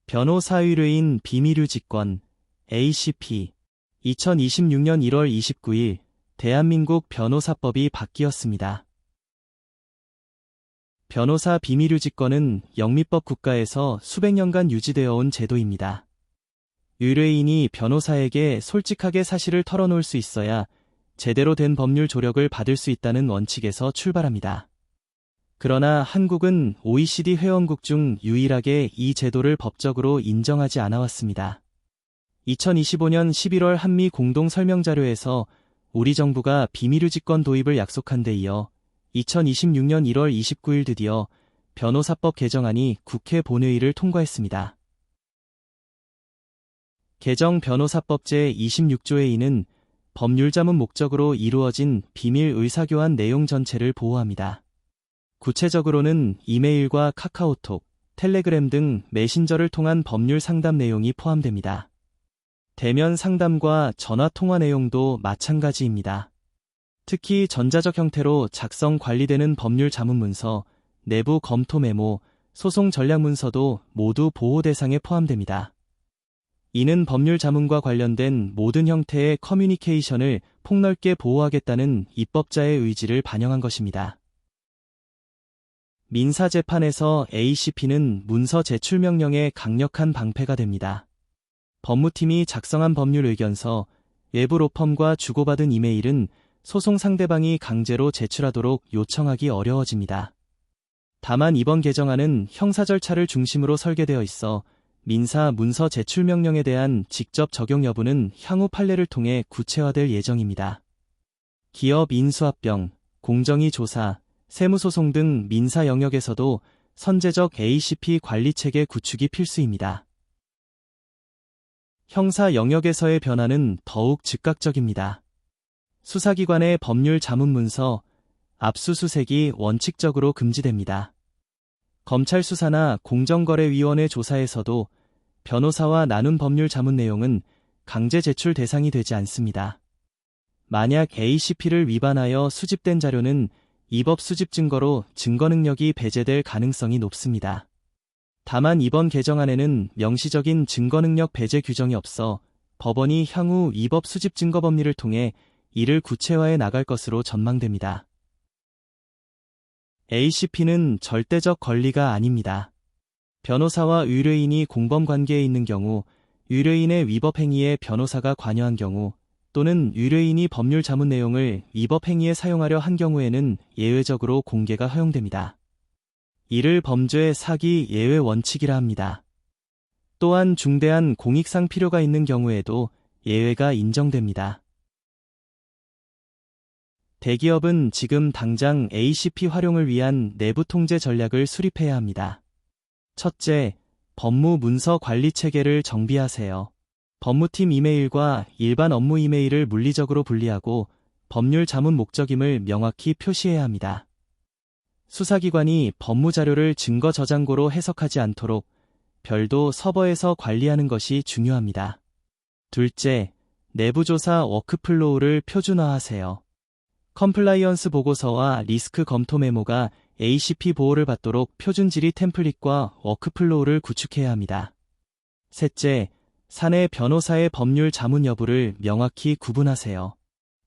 변호사 의뢰인 비밀유 직권 ACP 2026년 1월 29일 대한민국 변호사법이 바뀌었습니다. 변호사 비밀유 직권은 영미법 국가에서 수백 년간 유지되어 온 제도입니다. 의뢰인이 변호사에게 솔직하게 사실을 털어놓을 수 있어야 제대로 된 법률 조력을 받을 수 있다는 원칙에서 출발합니다. 그러나 한국은 OECD 회원국 중 유일하게 이 제도를 법적으로 인정하지 않아 왔습니다. 2025년 11월 한미 공동 설명자료에서 우리 정부가 비밀유 직권 도입을 약속한 데 이어 2026년 1월 29일 드디어 변호사법 개정안이 국회 본회의를 통과했습니다. 개정 변호사법 제26조의 2는 법률 자문 목적으로 이루어진 비밀 의사교환 내용 전체를 보호합니다. 구체적으로는 이메일과 카카오톡, 텔레그램 등 메신저를 통한 법률 상담 내용이 포함됩니다. 대면 상담과 전화 통화 내용도 마찬가지입니다. 특히 전자적 형태로 작성 관리되는 법률 자문 문서, 내부 검토 메모, 소송 전략 문서도 모두 보호 대상에 포함됩니다. 이는 법률 자문과 관련된 모든 형태의 커뮤니케이션을 폭넓게 보호하겠다는 입법자의 의지를 반영한 것입니다. 민사재판에서 ACP는 문서 제출 명령의 강력한 방패가 됩니다. 법무팀이 작성한 법률 의견서, 외부 로펌과 주고받은 이메일은 소송 상대방이 강제로 제출하도록 요청하기 어려워집니다. 다만 이번 개정안은 형사 절차를 중심으로 설계되어 있어 민사 문서 제출 명령에 대한 직접 적용 여부는 향후 판례를 통해 구체화될 예정입니다. 기업 인수합병, 공정위 조사, 세무소송 등 민사 영역에서도 선제적 ACP 관리체계 구축이 필수입니다. 형사 영역에서의 변화는 더욱 즉각적입니다. 수사기관의 법률 자문 문서, 압수수색이 원칙적으로 금지됩니다. 검찰 수사나 공정거래위원회 조사에서도 변호사와 나눈 법률 자문 내용은 강제 제출 대상이 되지 않습니다. 만약 ACP를 위반하여 수집된 자료는 이법 수집 증거로 증거 능력이 배제될 가능성이 높습니다. 다만 이번 개정안에는 명시적인 증거 능력 배제 규정이 없어 법원이 향후 이법 수집 증거 법리를 통해 이를 구체화해 나갈 것으로 전망됩니다. ACP는 절대적 권리가 아닙니다. 변호사와 의뢰인이 공범 관계에 있는 경우, 의뢰인의 위법 행위에 변호사가 관여한 경우, 또는 의뢰인이 법률 자문 내용을 위법 행위에 사용하려 한 경우에는 예외적으로 공개가 허용됩니다. 이를 범죄 사기 예외 원칙이라 합니다. 또한 중대한 공익상 필요가 있는 경우에도 예외가 인정됩니다. 대기업은 지금 당장 ACP 활용을 위한 내부 통제 전략을 수립해야 합니다. 첫째, 법무 문서 관리 체계를 정비하세요. 법무팀 이메일과 일반 업무 이메일을 물리적으로 분리하고 법률 자문 목적임을 명확히 표시해야 합니다. 수사기관이 법무자료를 증거 저장고로 해석하지 않도록 별도 서버에서 관리하는 것이 중요합니다. 둘째, 내부조사 워크플로우를 표준화하세요. 컴플라이언스 보고서와 리스크 검토 메모가 ACP 보호를 받도록 표준 질의 템플릿과 워크플로우를 구축해야 합니다. 셋째, 사내 변호사의 법률 자문 여부를 명확히 구분하세요.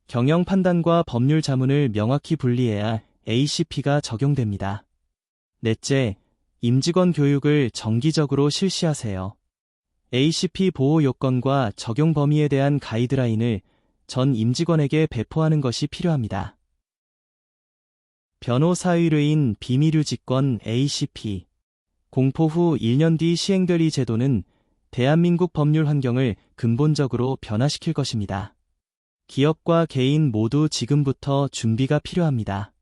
경영 판단과 법률 자문을 명확히 분리해야 ACP가 적용됩니다. 넷째, 임직원 교육을 정기적으로 실시하세요. ACP 보호 요건과 적용 범위에 대한 가이드라인을 전 임직원에게 배포하는 것이 필요합니다. 변호사 의뢰인 비밀유 직권 ACP 공포 후 1년 뒤 시행될 이 제도는 대한민국 법률 환경을 근본적으로 변화시킬 것입니다. 기업과 개인 모두 지금부터 준비가 필요합니다.